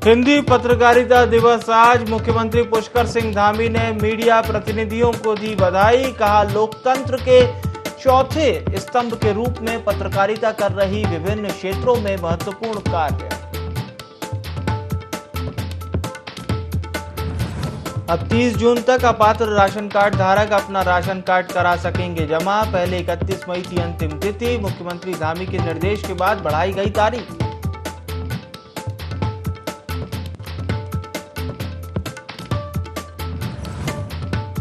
हिंदी पत्रकारिता दिवस आज। मुख्यमंत्री पुष्कर सिंह धामी ने मीडिया प्रतिनिधियों को दी बधाई। कहा, लोकतंत्र के चौथे स्तंभ के रूप में पत्रकारिता कर रही विभिन्न क्षेत्रों में महत्वपूर्ण कार्य। अब 30 जून तक अपात्र राशन कार्ड धारक अपना राशन कार्ड करा सकेंगे जमा। पहले 31 मई थी अंतिम तिथि। मुख्यमंत्री धामी के निर्देश के बाद बढ़ाई गई तारीख।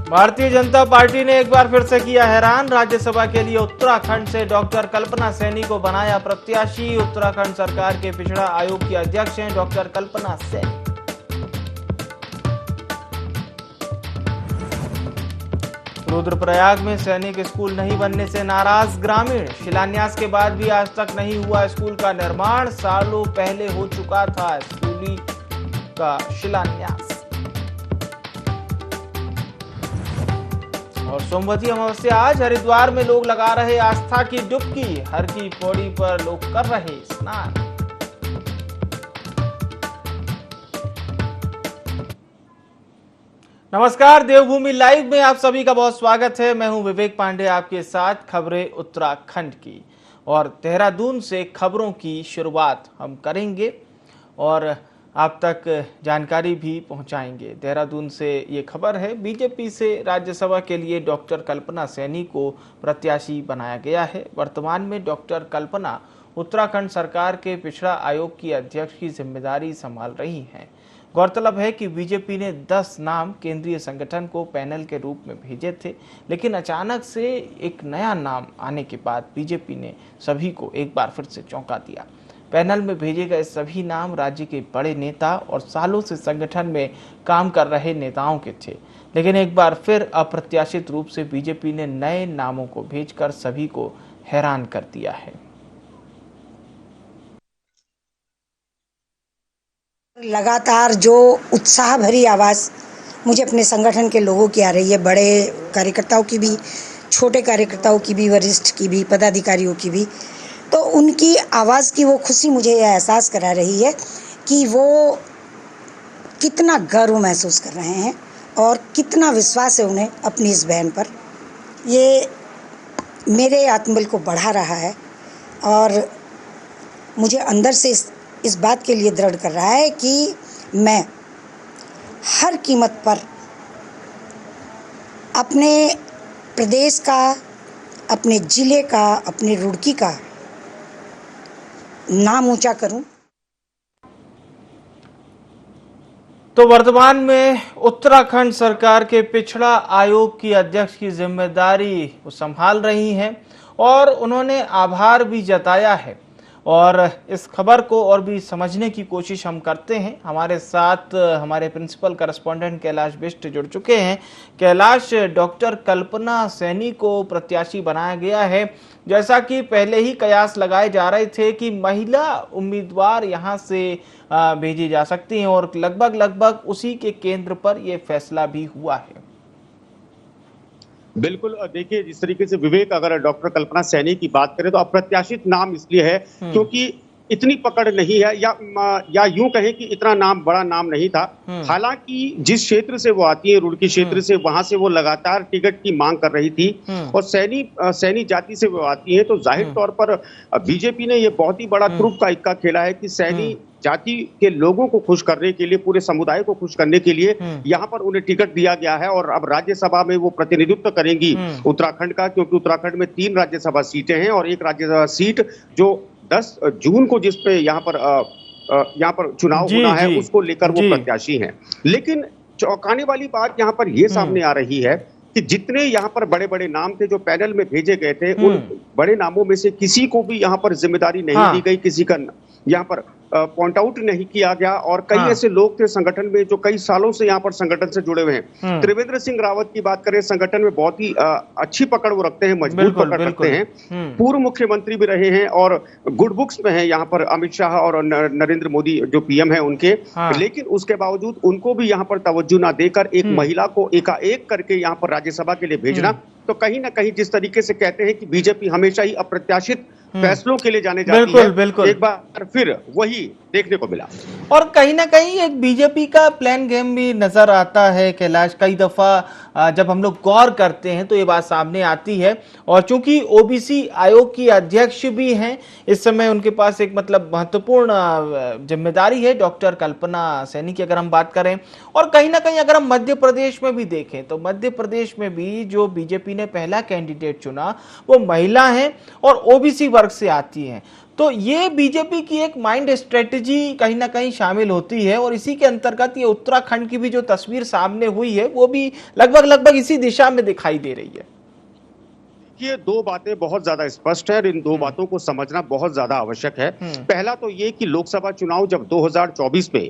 भारतीय जनता पार्टी ने एक बार फिर से किया हैरान। राज्यसभा के लिए उत्तराखंड से डॉक्टर कल्पना सैनी को बनाया प्रत्याशी। उत्तराखंड सरकार के पिछड़ा आयोग की अध्यक्ष हैं डॉक्टर कल्पना सैनी। रुद्रप्रयाग में सैनिक स्कूल नहीं बनने से नाराज ग्रामीण। शिलान्यास के बाद भी आज तक नहीं हुआ स्कूल का निर्माण। सालों पहले हो चुका था स्कूली का शिलान्यास। और सोमवती अमावस्या आज। हरिद्वार में लोग लगा रहे आस्था की डुबकी। हर की पौड़ी पर लोग कर रहे स्नान। नमस्कार, देवभूमि लाइव में आप सभी का बहुत स्वागत है। मैं हूं विवेक पांडे, आपके साथ खबरें उत्तराखंड की। और देहरादून से खबरों की शुरुआत हम करेंगे और आप तक जानकारी भी पहुंचाएंगे। देहरादून से ये खबर है, बीजेपी से राज्यसभा के लिए डॉक्टर कल्पना सैनी को प्रत्याशी बनाया गया है। वर्तमान में डॉक्टर कल्पना उत्तराखंड सरकार के पिछड़ा आयोग की अध्यक्ष की जिम्मेदारी संभाल रही हैं। गौरतलब है कि बीजेपी ने 10 नाम केंद्रीय संगठन को पैनल के रूप में भेजे थे, लेकिन अचानक से एक नया नाम आने के बाद बीजेपी ने सभी को एक बार फिर से चौंका दिया। पैनल में भेजे गए सभी नाम राज्य के बड़े नेता और सालों से संगठन में काम कर रहे नेताओं के थे, लेकिन एक बार फिर अप्रत्याशित रूप से बीजेपी ने नए नामों को भेजकर सभी को हैरान कर दिया है। लगातार जो उत्साह भरी आवाज़ मुझे अपने संगठन के लोगों की आ रही है, बड़े कार्यकर्ताओं की भी, छोटे कार्यकर्ताओं की भी, वरिष्ठ की भी, पदाधिकारियों की भी, तो उनकी आवाज़ की वो खुशी मुझे यह एहसास करा रही है कि वो कितना गर्व महसूस कर रहे हैं और कितना विश्वास है उन्हें अपनी इस बहन पर। ये मेरे आत्मबल को बढ़ा रहा है और मुझे अंदर से इस बात के लिए दृढ़ कर रहा है कि मैं हर कीमत पर अपने प्रदेश का, अपने जिले का, अपने रुड़की का नाम ऊंचा करूं। तो वर्तमान में उत्तराखंड सरकार के पिछड़ा आयोग की अध्यक्ष की जिम्मेदारी वो संभाल रही हैं और उन्होंने आभार भी जताया है। और इस खबर को और भी समझने की कोशिश हम करते हैं। हमारे साथ हमारे प्रिंसिपल करस्पॉन्डेंट कैलाश बिष्ट जुड़ चुके हैं। कैलाश, डॉक्टर कल्पना सैनी को प्रत्याशी बनाया गया है, जैसा कि पहले ही कयास लगाए जा रहे थे कि महिला उम्मीदवार यहां से भेजी जा सकती हैं और लगभग उसी के केंद्र पर यह फैसला भी हुआ है। बिल्कुल, देखिए जिस तरीके से विवेक, अगर डॉक्टर कल्पना सैनी की बात करें तो अप्रत्याशित नाम इसलिए है क्योंकि इतनी पकड़ नहीं है या यूं कहें कि इतना नाम बड़ा नाम नहीं था। हालांकि जिस क्षेत्र से वो आती है, रुड़की क्षेत्र से, वहां से वो लगातार टिकट की मांग कर रही थी और सैनी जाति से वो आती है, तो जाहिर तौर पर बीजेपी ने ये बहुत ही बड़ा ट्रुप का इक्का खेला है कि सैनी जाति के लोगों को खुश करने के लिए, पूरे समुदाय को खुश करने के लिए यहाँ पर उन्हें टिकट दिया गया है। और अब राज्यसभा में वो प्रतिनिधित्व करेंगी उत्तराखंड का, क्योंकि उत्तराखंड में 3 राज्यसभा सीटें हैं और एक राज्यसभा सीट जो 10 जून को जिस पे यहाँ पर चुनाव होना है, उसको लेकर वो प्रत्याशी हैं। लेकिन चौंकाने वाली बात यहाँ पर ये सामने आ रही है कि जितने यहाँ पर बड़े बड़े नाम थे जो पैनल में भेजे गए थे, उन बड़े नामों में से किसी को भी यहाँ पर जिम्मेदारी नहीं दी गई, किसी का यहाँ पर पॉइंट आउट नहीं किया गया। और कई ऐसे लोग थे संगठन में जो कई सालों से यहाँ पर संगठन से जुड़े हुए हैं। त्रिवेंद्र सिंह रावत की बात करें, संगठन में बहुत ही अच्छी पकड़ वो रखते हैं, मजबूत पकड़ रखते हैं। पूर्व मुख्यमंत्री भी रहे हैं और गुड बुक्स में है यहाँ पर अमित शाह और नरेंद्र मोदी जो पीएम है उनके। लेकिन उसके बावजूद उनको भी यहाँ पर तवज्जो ना देकर एक महिला को एकाएक करके यहाँ पर राज्यसभा के लिए भेजना, तो कहीं ना कहीं जिस तरीके से कहते हैं कि बीजेपी हमेशा ही अप्रत्याशित फैसलों के लिए जाने जाती है, एक बार फिर वही देखने को मिला। और कहीं ना कहीं एक बीजेपी का प्लान गेम भी नजर आता है कैलाश। कई दफा जब हम लोग गौर करते हैं तो ये बात सामने आती है। और चूंकि ओबीसी आयोग की अध्यक्ष भी हैं इस समय, उनके पास एक मतलब महत्वपूर्ण जिम्मेदारी है, डॉक्टर कल्पना सैनी की अगर हम बात करें। और कहीं ना कहीं अगर हम मध्य प्रदेश में भी देखें तो मध्य प्रदेश में भी जो बीजेपी ने पहला कैंडिडेट चुना वो महिला है और ओबीसी वर्ग से आती है। तो ये बीजेपी की एक माइंड स्ट्रेटजी कहीं ना कहीं शामिल होती है और इसी के अंतर्गत ये उत्तराखंड की भी जो तस्वीर सामने हुई है वो भी लगभग इसी दिशा में दिखाई दे रही है। ये दो बातें बहुत ज्यादा स्पष्ट है और इन दो बातों को समझना बहुत ज्यादा आवश्यक है। पहला तो ये कि लोकसभा चुनाव जब 2024 में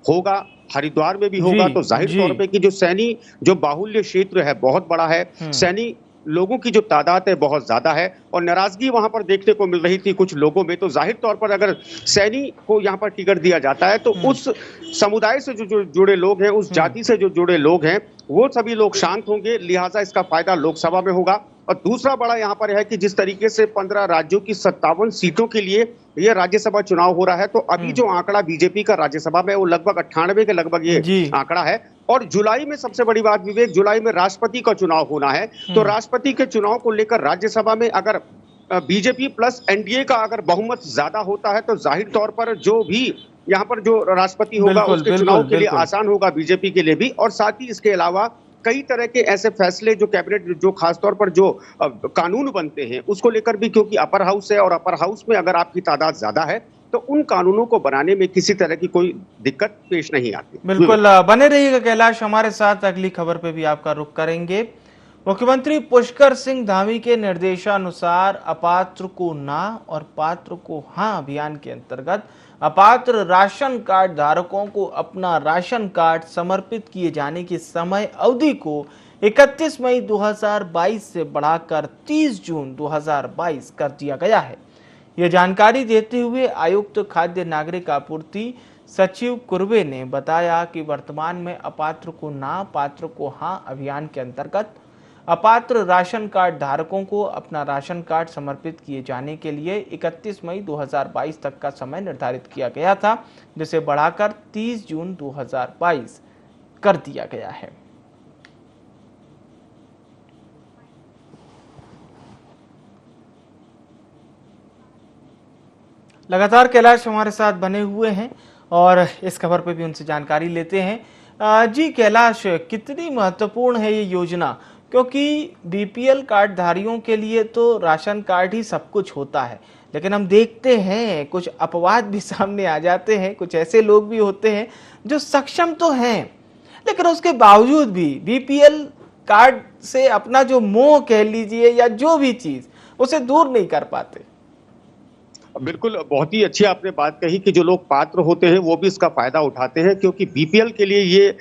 होगा, हरिद्वार में भी होगा, तो जाहिर तौर पे कि जो सैनी जो बाहुल्य क्षेत्र है बहुत बड़ा है, सैनी लोगों की जो तादाद है बहुत ज्यादा है और नाराजगी वहां पर देखने को मिल रही थी कुछ लोगों में। तो जाहिर तौर पर अगर सैनी को यहाँ पर टिकट दिया जाता है तो उस समुदाय से जो जुड़े लोग हैं, उस जाति से जो जुड़े लोग हैं, वो सभी लोग शांत होंगे, लिहाजा इसका फायदा लोकसभा में होगा। और दूसरा बड़ा यहाँ पर है कि जिस तरीके से 15 राज्यों की 57 सीटों के लिए ये राज्यसभा चुनाव हो रहा है, तो अभी जो आंकड़ा बीजेपी का राज्यसभा में वो लगभग 98 के लगभग ये आंकड़ा है। और जुलाई में सबसे बड़ी बात विवेक, जुलाई में राष्ट्रपति का चुनाव होना है, तो राष्ट्रपति के चुनाव को लेकर राज्यसभा में अगर बीजेपी प्लस एनडीए का अगर बहुमत ज्यादा होता है तो जाहिर तौर पर जो भी यहाँ पर जो राष्ट्रपति होगा उसके चुनाव के लिए आसान होगा बीजेपी के लिए भी। और साथ ही इसके अलावा कई तरह के ऐसे फैसले जो कैबिनेट जो खासतौर पर जो कानून बनते हैं उसको लेकर भी, क्योंकि अपर हाउस है और अपर हाउस में अगर आपकी तादाद ज्यादा है तो उन कानूनों को बनाने में किसी तरह की कोई दिक्कत पेश नहीं आती। बिल्कुल बने रहिएगा कैलाश हमारे साथ, अगली खबर पे भी आपका रुख करेंगे। मुख्यमंत्री पुष्कर सिंह धामी के निर्देशानुसार अपात्र को ना और पात्र को हां अभियान के अंतर्गत अपात्र राशन कार्ड धारकों को अपना राशन कार्ड समर्पित किए जाने की समय अवधि को 31 मई 2022 से बढ़ाकर 30 जून 2022 कर दिया गया है। यह जानकारी देते हुए आयुक्त खाद्य नागरिक आपूर्ति सचिव कुर्वे ने बताया कि वर्तमान में अपात्र को ना पात्र को हां अभियान के अंतर्गत अपात्र राशन कार्ड धारकों को अपना राशन कार्ड समर्पित किए जाने के लिए 31 मई 2022 तक का समय निर्धारित किया गया था, जिसे बढ़ाकर 30 जून 2022 कर दिया गया है। लगातार कैलाश हमारे साथ बने हुए हैं और इस खबर पे भी उनसे जानकारी लेते हैं। जी कैलाश, कितनी महत्वपूर्ण है ये योजना, क्योंकि बीपीएल कार्ड धारियों के लिए तो राशन कार्ड ही सब कुछ होता है, लेकिन हम देखते हैं कुछ अपवाद भी सामने आ जाते हैं। कुछ ऐसे लोग भी होते हैं जो सक्षम तो हैं लेकिन उसके बावजूद भी बीपीएल कार्ड से अपना जो मोह कह लीजिए या जो भी चीज उसे दूर नहीं कर पाते। बिल्कुल, बहुत ही अच्छी आपने बात कही कि जो लोग पात्र होते हैं वो भी इसका फायदा उठाते हैं, क्योंकि बीपीएल के लिए ये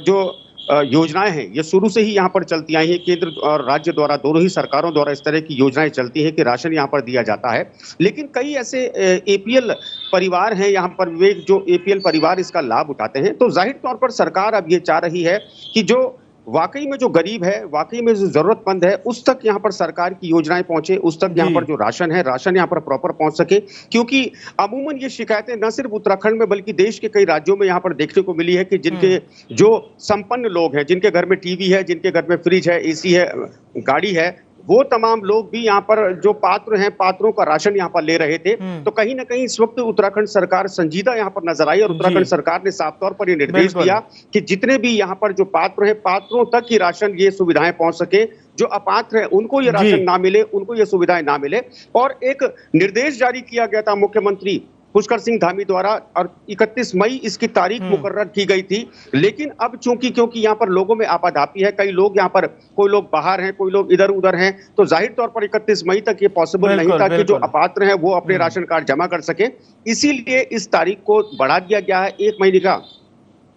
जो योजनाएं हैं ये शुरू से ही यहाँ पर चलती आई हैं। केंद्र और राज्य द्वारा, दोनों ही सरकारों द्वारा इस तरह की योजनाएं चलती हैं कि राशन यहाँ पर दिया जाता है। लेकिन कई ऐसे एपीएल परिवार हैं यहाँ पर विवेक, जो एपीएल परिवार इसका लाभ उठाते हैं। तो जाहिर तौर पर सरकार अब ये चाह रही है कि जो वाकई में जो गरीब है, वाकई में जो जरूरतमंद है, उस तक यहाँ पर सरकार की योजनाएं पहुंचे, उस तक यहाँ पर जो राशन है, राशन यहाँ पर प्रॉपर पहुंच सके। क्योंकि अमूमन ये शिकायतें न सिर्फ उत्तराखंड में बल्कि देश के कई राज्यों में यहाँ पर देखने को मिली है कि जिनके जो संपन्न लोग हैं, जिनके घर में टीवी है, जिनके घर में फ्रिज है, एसी है, गाड़ी है, वो तमाम लोग भी यहाँ पर जो पात्र हैं, पात्रों का राशन यहाँ पर ले रहे थे। तो कहीं ना कहीं इस वक्त उत्तराखंड सरकार संजीदा यहाँ पर नजर आई और उत्तराखंड सरकार ने साफ तौर पर ये निर्देश दिया कि जितने भी यहाँ पर जो पात्र हैं, पात्रों तक ही राशन ये सुविधाएं पहुंच सके। जो अपात्र है उनको ये राशन ना मिले, उनको ये सुविधाएं ना मिले। और एक निर्देश जारी किया गया था मुख्यमंत्री पुष्कर सिंह धामी द्वारा और 31 मई इसकी तारीख मुकर्रर की गई थी। लेकिन अब क्योंकि यहाँ पर लोगों में आपाधापी है, कई लोग यहाँ पर, कोई लोग बाहर हैं, कोई लोग इधर उधर हैं, तो जाहिर तौर पर 31 मई तक ये पॉसिबल नहीं था कि जो अपात्र हैं वो अपने राशन कार्ड जमा कर सके। इसीलिए इस तारीख को बढ़ा दिया गया है, 1 महीने का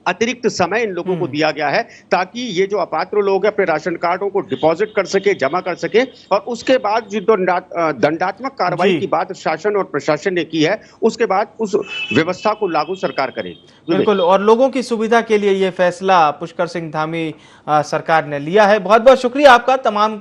अतिरिक्त समय इन लोगों को दिया गया है, ताकि ये जो अपात्र लोग हैं अपने राशन कार्डों को डिपॉजिट कर सके, जमा कर सके। और उसके बाद जो दंडात्मक कार्रवाई की बात शासन और प्रशासन ने की है, उसके बाद उस व्यवस्था को लागू सरकार करेगी। बिल्कुल, और लोगों की सुविधा के लिए ये फैसला पुष्कर सिंह धामी सरकार ने लिया है। बहुत बहुत शुक्रिया आपका तमाम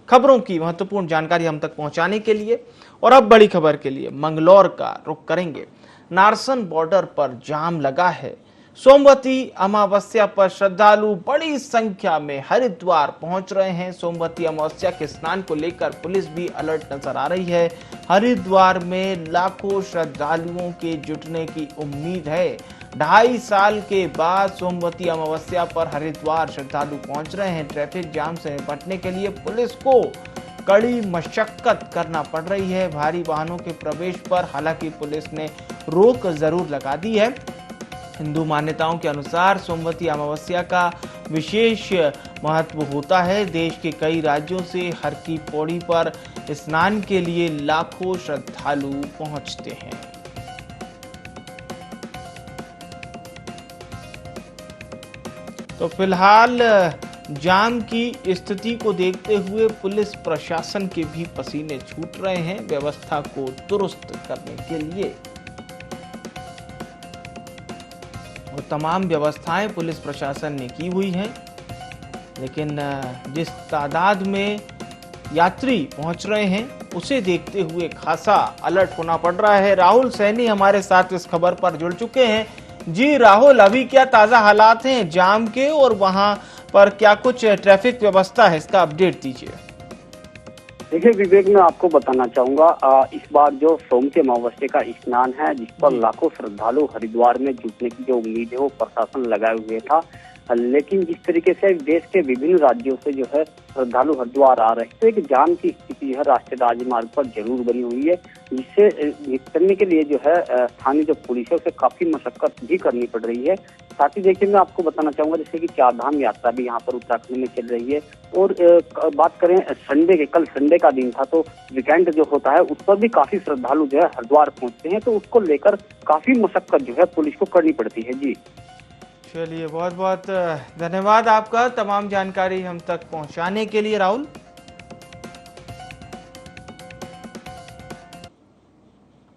खबरों की महत्वपूर्ण जानकारी हम तक पहुंचाने के लिए। और अब बड़ी खबर के लिए मंगलौर का रुख करेंगे। नारसन बॉर्डर पर जाम लगा है। सोमवती अमावस्या पर श्रद्धालु बड़ी संख्या में हरिद्वार पहुंच रहे हैं। सोमवती अमावस्या के स्नान को लेकर पुलिस भी अलर्ट नजर आ रही है। हरिद्वार में लाखों श्रद्धालुओं के जुटने की उम्मीद है। 2.5 साल के बाद सोमवती अमावस्या पर हरिद्वार श्रद्धालु पहुंच रहे हैं। ट्रैफिक जाम से निपटने के लिए पुलिस को कड़ी मशक्कत करना पड़ रही है। भारी वाहनों के प्रवेश पर हालांकि पुलिस ने रोक जरूर लगा दी है। हिंदू मान्यताओं के अनुसार सोमवती अमावस्या का विशेष महत्व होता है। देश के कई राज्यों से हर की पौड़ी पर स्नान के लिए लाखों श्रद्धालु पहुंचते हैं। तो फिलहाल जाम की स्थिति को देखते हुए पुलिस प्रशासन के भी पसीने छूट रहे हैं व्यवस्था को दुरुस्त करने के लिए। और तमाम व्यवस्थाएं पुलिस प्रशासन ने की हुई हैं, लेकिन जिस तादाद में यात्री पहुंच रहे हैं उसे देखते हुए खासा अलर्ट होना पड़ रहा है। राहुल सैनी हमारे साथ इस खबर पर जुड़ चुके हैं। जी राहुल, अभी क्या ताजा हालात हैं जाम के और वहां पर क्या कुछ ट्रैफिक व्यवस्था है, इसका अपडेट दीजिए। देखिए विवेक, मैं आपको बताना चाहूंगा इस बार जो सोमवती अमावस्या का स्नान है जिस पर लाखों श्रद्धालु हरिद्वार में जुटने की जो उम्मीद है वो प्रशासन लगाए हुए था, लेकिन जिस तरीके से देश के विभिन्न राज्यों से जो है श्रद्धालु हरिद्वार आ रहे हैं तो एक जाम की स्थिति है राष्ट्रीय राजमार्ग पर जरूर बनी हुई है, जिससे निपटने के लिए जो है स्थानीय जो पुलिस है उसे काफी मशक्कत भी करनी पड़ रही है। साथ ही देखिए मैं आपको बताना चाहूंगा जैसे कि चार धाम यात्रा भी यहाँ पर उत्तराखंड में चल रही है और बात करें संडे के, कल संडे का दिन था तो वीकेंड जो होता है उस पर भी काफी श्रद्धालु जो है हरिद्वार पहुंचते हैं, तो उसको लेकर काफी मशक्कत जो है पुलिस को करनी पड़ती है। जी चलिए, बहुत बहुत धन्यवाद आपका तमाम जानकारी हम तक पहुंचाने के लिए राहुल।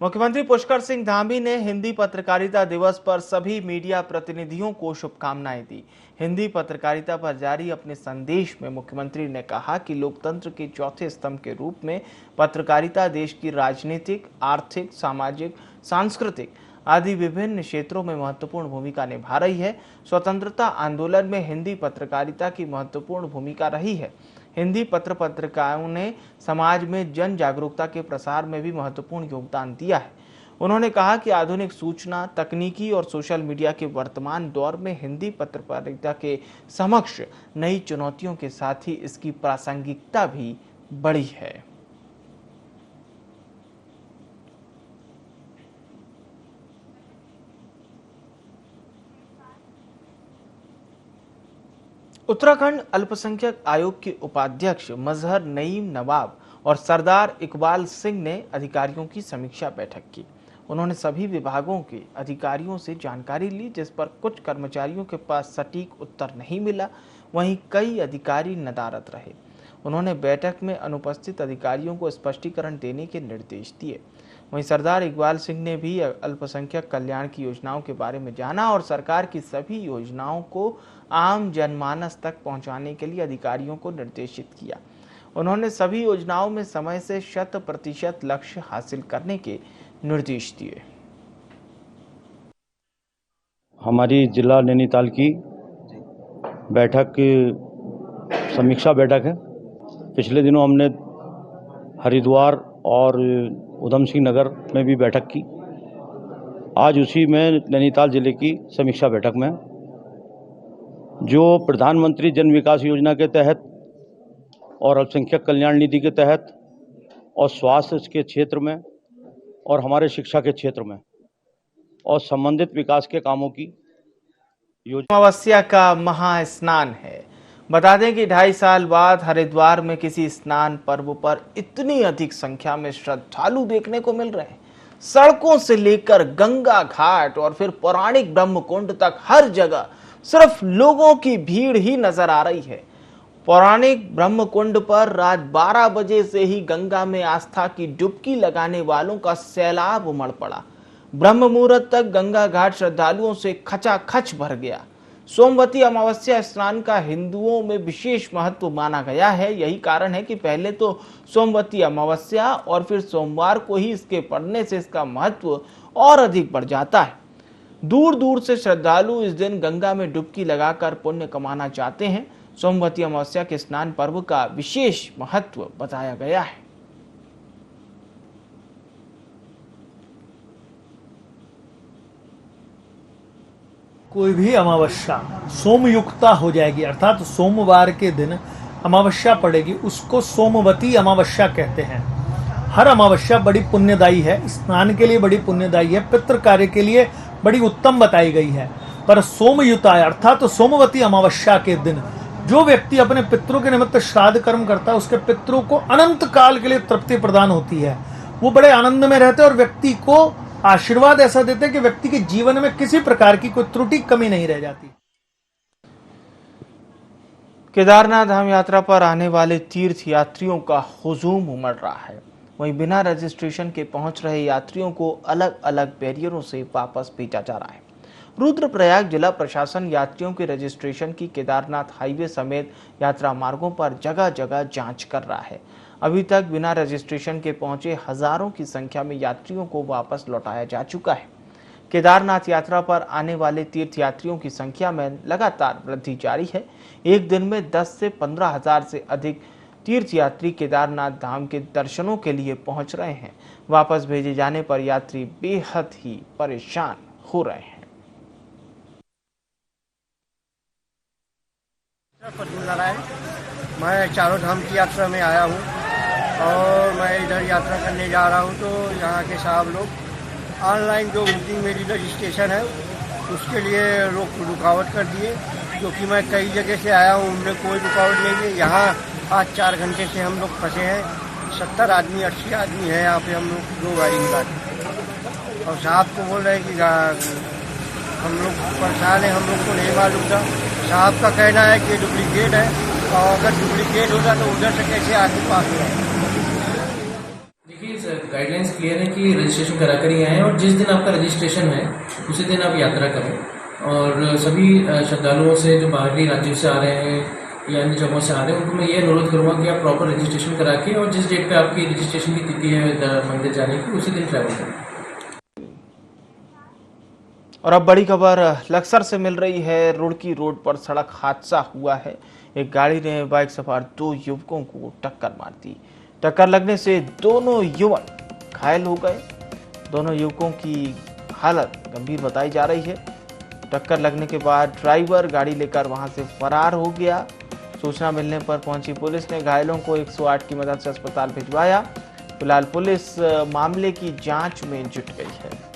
मुख्यमंत्री पुष्कर सिंह धामी ने हिंदी पत्रकारिता दिवस पर सभी मीडिया प्रतिनिधियों को शुभकामनाएं दी। हिंदी पत्रकारिता पर जारी अपने संदेश में मुख्यमंत्री ने कहा कि लोकतंत्र के चौथे स्तंभ के रूप में पत्रकारिता देश की राजनीतिक, आर्थिक, सामाजिक, सांस्कृतिक आदि विभिन्न क्षेत्रों में महत्वपूर्ण भूमिका निभा रही है। स्वतंत्रता आंदोलन में हिंदी पत्रकारिता की महत्वपूर्ण भूमिका रही है। हिंदी पत्रकारों ने समाज में जन जागरूकता के प्रसार में भी महत्वपूर्ण योगदान दिया है। उन्होंने कहा कि आधुनिक सूचना तकनीकी और सोशल मीडिया के वर्तमान दौर में हिंदी पत्रकारिता के समक्ष नई चुनौतियों के साथ ही इसकी प्रासंगिकता भी बढ़ी है। उत्तराखंड अल्पसंख्यक आयोग के उपाध्यक्ष मजहर नईम नवाब और सरदार इकबाल सिंह ने अधिकारियों की समीक्षा बैठक की। उन्होंने सभी विभागों के अधिकारियों से जानकारी ली, जिस पर कुछ कर्मचारियों के पास सटीक उत्तर नहीं मिला, वहीं कई अधिकारी नदारद रहे। उन्होंने बैठक में अनुपस्थित अधिकारियों को स्पष्टीकरण देने के निर्देश दिए। वहीं सरदार इकबाल सिंह ने भी अल्पसंख्यक कल्याण की योजनाओं के बारे में जाना और सरकार की सभी योजनाओं को आम जनमानस तक पहुंचाने के लिए अधिकारियों को निर्देशित किया। उन्होंने सभी योजनाओं में समय से 100% लक्ष्य हासिल करने के निर्देश दिए। हमारी जिला नैनीताल की बैठक समीक्षा बैठक है। पिछले दिनों हमने हरिद्वार और उधम सिंह नगर में भी बैठक की। आज उसी में नैनीताल जिले की समीक्षा बैठक में जो प्रधानमंत्री जन विकास योजना के तहत और अल्पसंख्यक कल्याण निधि के तहत और स्वास्थ्य के क्षेत्र में और हमारे शिक्षा के क्षेत्र में और संबंधित विकास के कामों की योजना। अमावस्या का महास्नान है। बता दें कि 2.5 साल बाद हरिद्वार में किसी स्नान पर्व पर इतनी अधिक संख्या में श्रद्धालु देखने को मिल रहे हैं। सड़कों से लेकर गंगा घाट और फिर पौराणिक ब्रह्मकुंड तक हर जगह सिर्फ लोगों की भीड़ ही नजर आ रही है। पौराणिक ब्रह्मकुंड पर रात 12 बजे से ही गंगा में आस्था की डुबकी लगाने वालों का सैलाब उमड़ पड़ा। ब्रह्म मुहूर्त तक गंगा घाट श्रद्धालुओं से खचाखच भर गया। सोमवती अमावस्या स्नान का हिंदुओं में विशेष महत्व माना गया है। यही कारण है कि पहले तो सोमवती अमावस्या और फिर सोमवार को ही इसके पड़ने से इसका महत्व और अधिक बढ़ जाता है। दूर दूर से श्रद्धालु इस दिन गंगा में डुबकी लगाकर पुण्य कमाना चाहते हैं। सोमवती अमावस्या के स्नान पर्व का विशेष महत्व बताया गया है। कोई भी अमावस्या सोमयुक्ता हो जाएगी, अर्थात सोमवार के दिन अमावस्या पड़ेगी, उसको सोमवती अमावस्या कहते हैं। हर अमावस्या बड़ी पुण्यदायी है, स्नान के लिए बड़ी पुण्यदायी है, पितृ कार्य के लिए बड़ी उत्तम बताई गई है। पर सोमयुता अर्थात सोमवती अमावस्या के दिन जो व्यक्ति अपने पितरों के निमित्त श्राद्ध कर्म करता है, उसके पितरों को अनंत काल के लिए तृप्ति प्रदान होती है। वो बड़े आनंद में रहते हैं और व्यक्ति को आशीर्वाद ऐसा देते हैं कि व्यक्ति के जीवन में किसी प्रकार की कोई त्रुटि कमी नहीं रह जाती। केदारनाथ धाम यात्रा पर आने वाले तीर्थ यात्रियों का हुजूम उमड़ रहा है। वहीं बिना रजिस्ट्रेशन के पहुंच रहे यात्रियों को अलग अलग बैरियरों से वापस भेजा जा रहा है। रुद्रप्रयाग जिला प्रशासन यात्रियों के रजिस्ट्रेशन की केदारनाथ हाईवे समेत यात्रा मार्गों पर जगह जगह जांच कर रहा है। अभी तक बिना रजिस्ट्रेशन के पहुंचे हजारों की संख्या में यात्रियों को वापस लौटाया जा चुका है। केदारनाथ यात्रा पर आने वाले तीर्थ यात्रियों की संख्या में लगातार वृद्धि जारी है। एक दिन में 10 से 15 हजार से अधिक तीर्थ यात्री केदारनाथ धाम के दर्शनों के लिए पहुंच रहे हैं। वापस भेजे जाने पर यात्री बेहद ही परेशान हो रहे हैं। मैं चारों धाम की यात्रा में आया हूँ और मैं इधर यात्रा करने जा रहा हूँ, तो यहाँ के साहब लोग ऑनलाइन जो बुकिंग मेरी रजिस्ट्रेशन है उसके लिए रुकावट कर दिए, क्योंकि मैं कई जगह से आया हूँ, उनमें कोई रुकावट नहीं है। यहाँ आज 4 घंटे से हम लोग फंसे हैं। 70 आदमी 80 आदमी है यहाँ पे, हम लोग 2 गाड़ी निकाल और साहब को बोल रहे हैं कि हम लोग परेशान है, हम लोग को नहीं मालूम था। साहब का कहना है कि डुप्लीकेट है और अगर डुप्लीकेट होगा तो उधर से कैसे आगे पास हो जाए। देखिए सर, गाइडलाइंस क्लियर है कि रजिस्ट्रेशन करा कर ही आए और जिस दिन आपका रजिस्ट्रेशन है उसी दिन आप यात्रा करें। और सभी श्रद्धालुओं से जो बाहरी राज्यों से आ रहे हैं या अन्य जगहों से आ रहे हैं उनको मैं ये अनुरोध करूँगा कि आप प्रॉपर रजिस्ट्रेशन करा के और जिस डेट पे आपकी रजिस्ट्रेशन की तिथि है मंदिर जाने की उसी दिन ट्रैवल करें। और अब बड़ी खबर लक्सर से मिल रही है। रुड़की रोड पर सड़क हादसा हुआ है। एक गाड़ी ने बाइक सवार 2 युवकों को टक्कर मार दी। टक्कर लगने से दोनों युवक घायल हो गए। दोनों युवकों की हालत गंभीर बताई जा रही है। टक्कर लगने के बाद ड्राइवर गाड़ी लेकर वहां से फरार हो गया। सूचना मिलने पर पहुंची पुलिस ने घायलों को 108 की मदद से अस्पताल भिजवाया। फिलहाल पुलिस मामले की जांच में जुट गई है।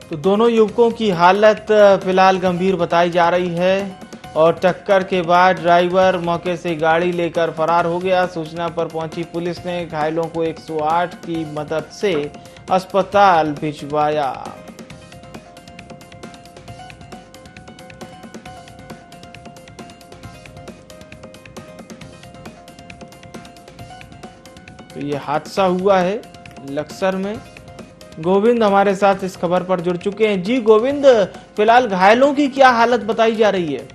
तो दोनों युवकों की हालत फिलहाल गंभीर बताई जा रही है और टक्कर के बाद ड्राइवर मौके से गाड़ी लेकर फरार हो गया। सूचना पर पहुंची पुलिस ने घायलों को 108 की मदद से अस्पताल भिजवाया। तो ये हादसा हुआ है लक्सर में। गोविंद हमारे साथ इस खबर पर जुड़ चुके हैं। जी गोविंद, फिलहाल घायलों की क्या हालत बताई जा रही है?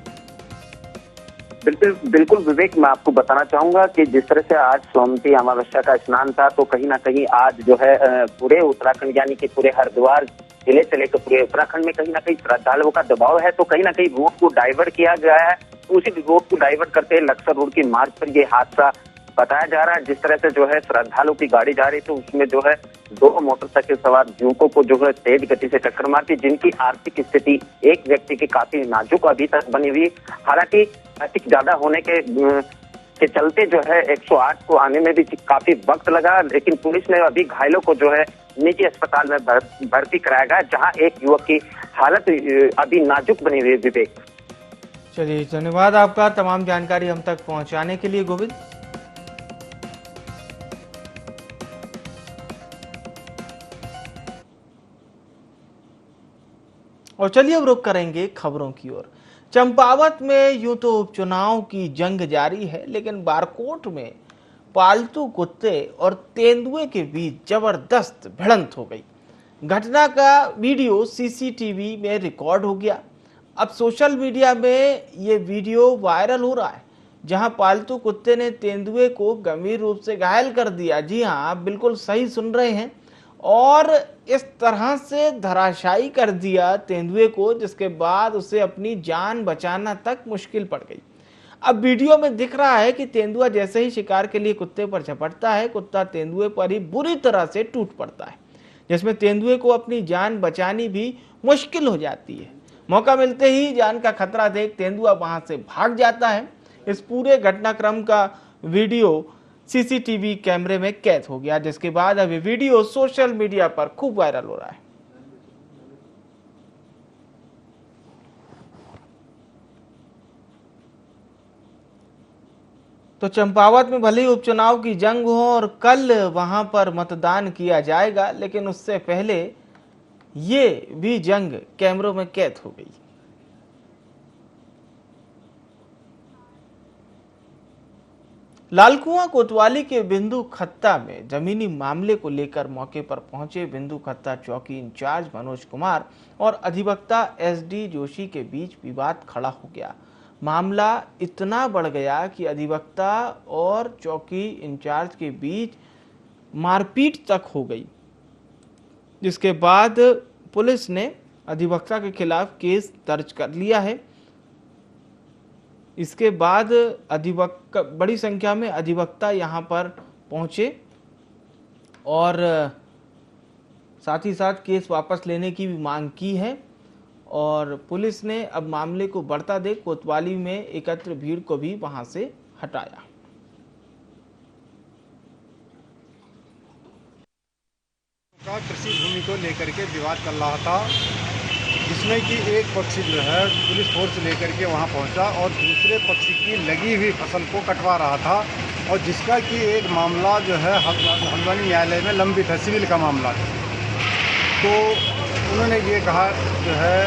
बिल्कुल विवेक, मैं आपको बताना चाहूंगा कि जिस तरह से आज सोमवती अमावस्या का स्नान था, तो कहीं ना कहीं आज जो है पूरे उत्तराखंड यानी कि पूरे हरिद्वार जिले से लेकर पूरे उत्तराखंड में कहीं ना कहीं श्रद्धालुओं का दबाव है। तो कहीं ना कहीं रूट को डाइवर्ट किया गया है। उसी रूट को डाइवर्ट करते लक्सर रोड के मार्ग पर ये हादसा बताया जा रहा है। जिस तरह से जो है श्रद्धालुओं की गाड़ी जा रही थी, उसमें जो है 2 मोटरसाइकिल सवार युवकों को जो है तेज गति से टक्कर मारती, जिनकी आर्थिक स्थिति एक व्यक्ति की काफी नाजुक अभी तक बनी हुई। हालांकि ट्रैफिक ज्यादा होने के चलते जो है 108 को आने में भी काफी वक्त लगा, लेकिन पुलिस ने अभी घायलों को जो है निजी अस्पताल में भर्ती कराया गया, जहाँ एक युवक की हालत अभी नाजुक बनी हुई है। विवेक, चलिए धन्यवाद आपका तमाम जानकारी हम तक पहुंचाने के लिए गोविंद। और चलिए अब रुक करेंगे खबरों की ओर। चंपावत में यूं तो उपचुनाव की जंग जारी है, लेकिन बारकोट में पालतू कुत्ते और तेंदुए के बीच जबरदस्त भिड़ंत हो गई। घटना का वीडियो सीसीटीवी में रिकॉर्ड हो गया। अब सोशल मीडिया में ये वीडियो वायरल हो रहा है, जहां पालतू कुत्ते ने तेंदुए को गंभीर रूप से घायल कर दिया। जी हां, आप बिल्कुल सही सुन रहे हैं। और इस तरह से धराशायी कर दिया तेंदुए को, जिसके बाद उसे अपनी जान बचाना तक मुश्किल पड़ गई। अब वीडियो में दिख रहा है कि तेंदुआ जैसे ही शिकार के लिए कुत्ते पर झपटता है, कुत्ता तेंदुए पर ही बुरी तरह से टूट पड़ता है, जिसमें तेंदुए को अपनी जान बचानी भी मुश्किल हो जाती है। मौका मिलते ही जान का खतरा देख तेंदुआ वहां से भाग जाता है। इस पूरे घटनाक्रम का वीडियो सीसीटीवी कैमरे में कैद हो गया, जिसके बाद अब ये वीडियो सोशल मीडिया पर खूब वायरल हो रहा है। तो चंपावत में भले ही उपचुनाव की जंग हो और कल वहां पर मतदान किया जाएगा, लेकिन उससे पहले ये भी जंग कैमरों में कैद हो गई। लालकुआं कोतवाली के बिंदु खत्ता में जमीनी मामले को लेकर मौके पर पहुंचे बिंदु खत्ता चौकी इंचार्ज मनोज कुमार और अधिवक्ता एसडी जोशी के बीच विवाद खड़ा हो गया। मामला इतना बढ़ गया कि अधिवक्ता और चौकी इंचार्ज के बीच मारपीट तक हो गई, जिसके बाद पुलिस ने अधिवक्ता के खिलाफ केस दर्ज कर लिया है। इसके बाद बड़ी संख्या में अधिवक्ता यहां पर पहुंचे और साथ ही साथ केस वापस लेने की भी मांग की है। और पुलिस ने अब मामले को बढ़ता देख कोतवाली में एकत्र भीड़ को भी वहां से हटाया। कृषि भूमि को लेकर के विवाद चल रहा था, जिसमें कि एक पक्षी जो है पुलिस फोर्स लेकर के वहां पहुंचा और दूसरे पक्षी की लगी हुई फसल को कटवा रहा था, और जिसका कि एक मामला जो है हल्द्वानी न्यायालय में लंबित है, सिविल का मामला। तो उन्होंने ये कहा, जो है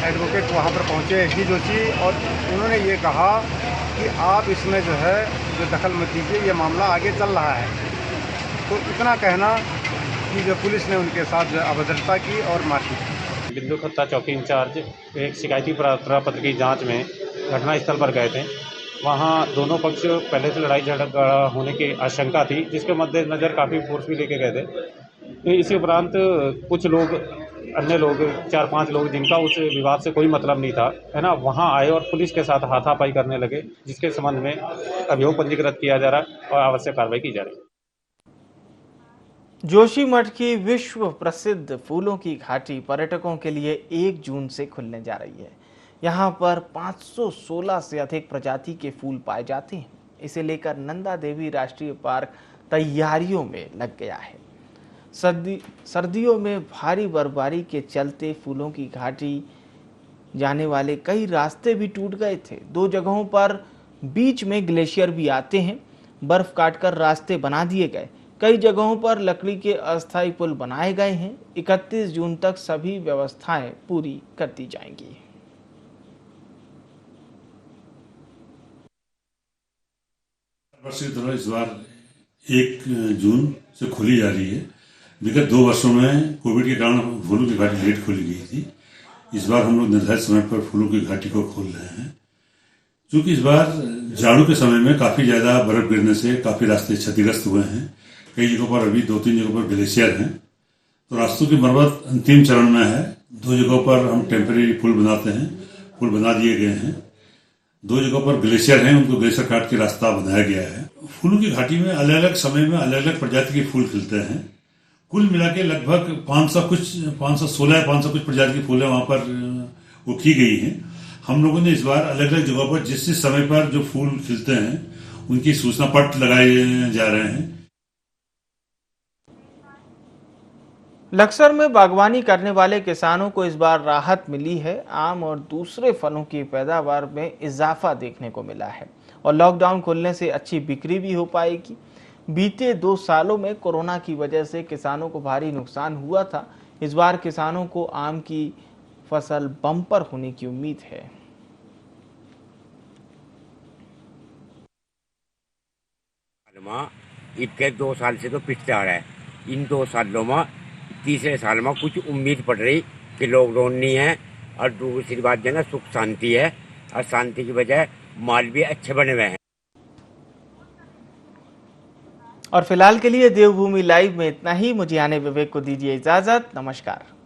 एडवोकेट वहाँ पर पहुँचे एसडी जोशी, और उन्होंने ये कहा कि आप इसमें जो है जो दखल मत दीजिए, ये मामला आगे चल रहा है। तो इतना कहना कि जो पुलिस ने उनके साथ जो अभद्रता की और मारपीट। बिंदु खत्ता चौकी इंचार्ज एक शिकायती पत्र की जांच में घटनास्थल पर गए थे। वहां दोनों पक्ष पहले से लड़ाई झगड़ा होने की आशंका थी, जिसके मद्देनजर काफ़ी फोर्स भी लेके गए थे। इसी उपरांत कुछ लोग, अन्य लोग, 4-5 लोग जिनका उस विवाद से कोई मतलब नहीं था, है ना, वहां आए और पुलिस के साथ हाथापाई करने लगे, जिसके संबंध में अभियोग पंजीकृत किया जा रहा है और आवश्यक कार्रवाई की जा रही है। जोशीमठ की विश्व प्रसिद्ध फूलों की घाटी पर्यटकों के लिए 1 जून से खुलने जा रही है। यहाँ पर 516 से अधिक प्रजाति के फूल पाए जाते हैं। इसे लेकर नंदा देवी राष्ट्रीय पार्क तैयारियों में लग गया है। सर्दियों में भारी बर्फबारी के चलते फूलों की घाटी जाने वाले कई रास्ते भी टूट गए थे। 2 जगहों पर बीच में ग्लेशियर भी आते हैं। बर्फ काटकर रास्ते बना दिए गए। कई जगहों पर लकड़ी के अस्थायी पुल बनाए गए हैं। 31 जून तक सभी व्यवस्थाएं पूरी कर दी जाएंगी। इस बार 1 जून से खोली जा रही है। विगत 2 वर्षों में कोविड के कारण फूलों की घाटी लेट खोली गई थी। इस बार हम लोग निर्धारित समय पर फूलों की घाटी को खोल रहे हैं। क्योंकि इस बार जाड़ों के समय में काफी ज्यादा बर्फ गिरने से काफी रास्ते क्षतिग्रस्त हुए हैं। कई जगहों पर अभी 2-3 जगहों पर ग्लेशियर हैं, तो रास्तों की मरम्मत अंतिम चरण में है। 2 जगहों पर हम टेम्परेरी पुल बनाते हैं, पुल बना दिए गए हैं। 2 जगहों पर ग्लेशियर हैं, उनको ग्लेशियर काट के रास्ता बनाया गया है। फूलों की घाटी में अलग अलग समय में अलग अलग प्रजाति के फूल खिलते हैं। कुल मिला के लगभग 516 कुछ प्रजाति के फूल वहां पर वो की गई हैं। हम लोगों ने इस बार अलग अलग जगहों पर जिस समय पर जो फूल खिलते हैं उनकी सूचना पट लगाए जा रहे हैं। लक्सर में बागवानी करने वाले किसानों को इस बार राहत मिली है। आम और दूसरे फलों की पैदावार में इजाफा देखने को मिला है और लॉकडाउन खुलने से अच्छी बिक्री भी हो पाएगी। बीते 2 सालों में कोरोना की वजह से किसानों को भारी नुकसान हुआ था। इस बार किसानों को आम की फसल बम्पर होने की उम्मीद है। इतने 2 साल से तो पिछले आ रहा है। इन 2 सालों में तीसरे साल में कुछ उम्मीद पड़ रही कि लॉकडाउन नहीं है, और दूसरी बात जो है ना सुख शांति है, और शांति की बजाय माल भी अच्छे बने हुए हैं। और फिलहाल के लिए देवभूमि लाइव में इतना ही। मुझे आने विवेक को दीजिए इजाजत। नमस्कार।